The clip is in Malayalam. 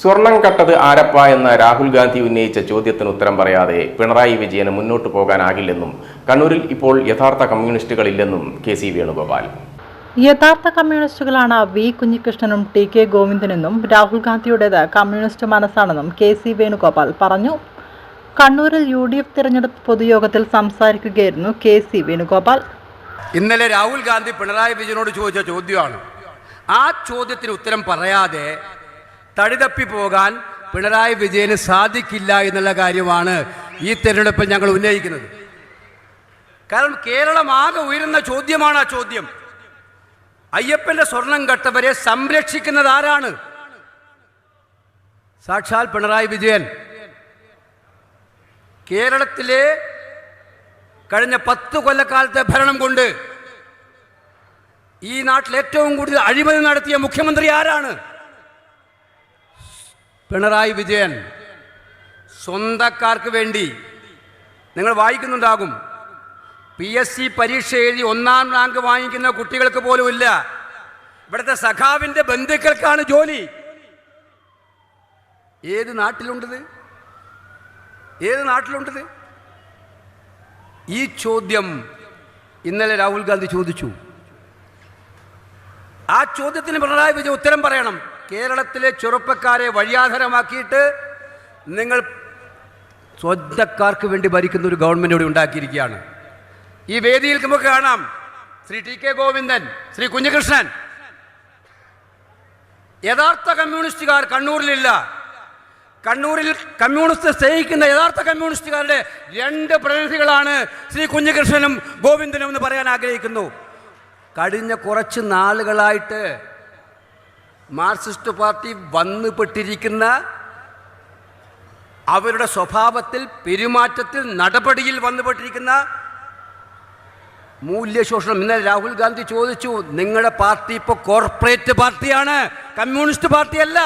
സ്വർണം കട്ടത് ആരപ്പ എന്ന രാഹുൽ ഗാന്ധി ഉന്നയിച്ച ചോദ്യത്തിന് ഉത്തരം പറയാതെ പിണറായി വിജയന് മുന്നോട്ടു പോകാനാകില്ലെന്നും കണ്ണൂരിൽ ഇപ്പോൾ യഥാർത്ഥ കമ്മ്യൂണിസ്റ്റുകളില്ലെന്നും കെ.സി. വേണുഗോപാൽ. യഥാർത്ഥ കമ്മ്യൂണിസ്റ്റുകളാണ് വി കുഞ്ഞികൃഷ്ണനും ടി.കെ. ഗോവിന്ദനെന്നും രാഹുൽ ഗാന്ധിയുടേത് കമ്മ്യൂണിസ്റ്റ് മനസ്സാണെന്നും കെ.സി. വേണുഗോപാൽ പറഞ്ഞു. കണ്ണൂരിൽ UDF തിരഞ്ഞെടുപ്പ് പൊതുയോഗത്തിൽ സംസാരിക്കുകയായിരുന്നു കെ.സി. വേണുഗോപാൽ. ഇന്നലെ രാഹുൽ ഗാന്ധി പിണറായി വിജയനോട് ചോദിച്ച ചോദ്യമാണ്. ആ ചോദ്യത്തിന് ഉത്തരം പറയാതെ തടിതപ്പി പോകാൻ പിണറായി വിജയന് സാധിക്കില്ല എന്നുള്ള കാര്യമാണ് ഈ തെരഞ്ഞെടുപ്പിൽ ഞങ്ങൾ ഉന്നയിക്കുന്നത്. കാരണം കേരളം ആകെ ഉയരുന്ന ചോദ്യമാണ് ആ ചോദ്യം. അയ്യപ്പന്റെ സ്വർണം കട്ടവരെ സംരക്ഷിക്കുന്നത് ആരാണ്? സാക്ഷാൽ പിണറായി വിജയൻ. കേരളത്തിലെ കഴിഞ്ഞ 10 കൊല്ലക്കാലത്തെ ഭരണം കൊണ്ട് ഈ നാട്ടിൽ ഏറ്റവും കൂടുതൽ അഴിമതി നടത്തിയ മുഖ്യമന്ത്രി ആരാണ്? പിണറായി വിജയൻ. സ്വന്തക്കാർക്ക് വേണ്ടി നിങ്ങൾ വായിക്കുന്നുണ്ടാകും, PSC പരീക്ഷ എഴുതി 1ാം റാങ്ക് വാങ്ങിക്കുന്ന കുട്ടികൾക്ക് പോലും ഇല്ല. ഇവിടുത്തെ സഖാവിൻ്റെ ബന്ധുക്കൾക്കാണ് ജോലി. ഏത് നാട്ടിലുണ്ടത്? ഏത് നാട്ടിലുണ്ടത്? ഈ ചോദ്യം ഇന്നലെ രാഹുൽ ഗാന്ധി ചോദിച്ചു. ആ ചോദ്യത്തിന് പിണറായി വിജയൻ ഉത്തരം പറയണം. കേരളത്തിലെ ചെറുപ്പക്കാരെ വഴിയാധാരമാക്കിയിട്ട് നിങ്ങൾ സ്വന്തക്കാർക്ക് വേണ്ടി ഭരിക്കുന്ന ഒരു ഗവൺമെൻറ് ഇവിടെ ഉണ്ടാക്കിയിരിക്കുകയാണ്. ഈ വേദിയിൽ നമുക്ക് കാണാം ശ്രീ ടി.കെ. ഗോവിന്ദൻ, ശ്രീ കുഞ്ഞികൃഷ്ണൻ. യഥാർത്ഥ കമ്മ്യൂണിസ്റ്റുകാർ കണ്ണൂരിലില്ല. കണ്ണൂരിൽ കമ്മ്യൂണിസ്റ്റ് സ്നേഹിക്കുന്ന യഥാർത്ഥ കമ്മ്യൂണിസ്റ്റുകാരുടെ 2 പ്രതിനിധികളാണ് ശ്രീ കുഞ്ഞികൃഷ്ണനും ഗോവിന്ദനും എന്ന് പറയാൻ ആഗ്രഹിക്കുന്നു. കഴിഞ്ഞ കുറച്ച് നാളുകളായിട്ട് മാർക്സിസ്റ്റ് പാർട്ടി വന്നുപെട്ടിരിക്കുന്ന അവരുടെ സ്വഭാവത്തിൽ, പെരുമാറ്റത്തിൽ, നടപടിയിൽ വന്നുപെട്ടിരിക്കുന്ന മൂല്യശോഷണം. ഇന്നലെ രാഹുൽ ഗാന്ധി ചോദിച്ചു, നിങ്ങളുടെ പാർട്ടി ഇപ്പോൾ കോർപ്പറേറ്റ് പാർട്ടിയാണ്, കമ്മ്യൂണിസ്റ്റ് പാർട്ടിയല്ല.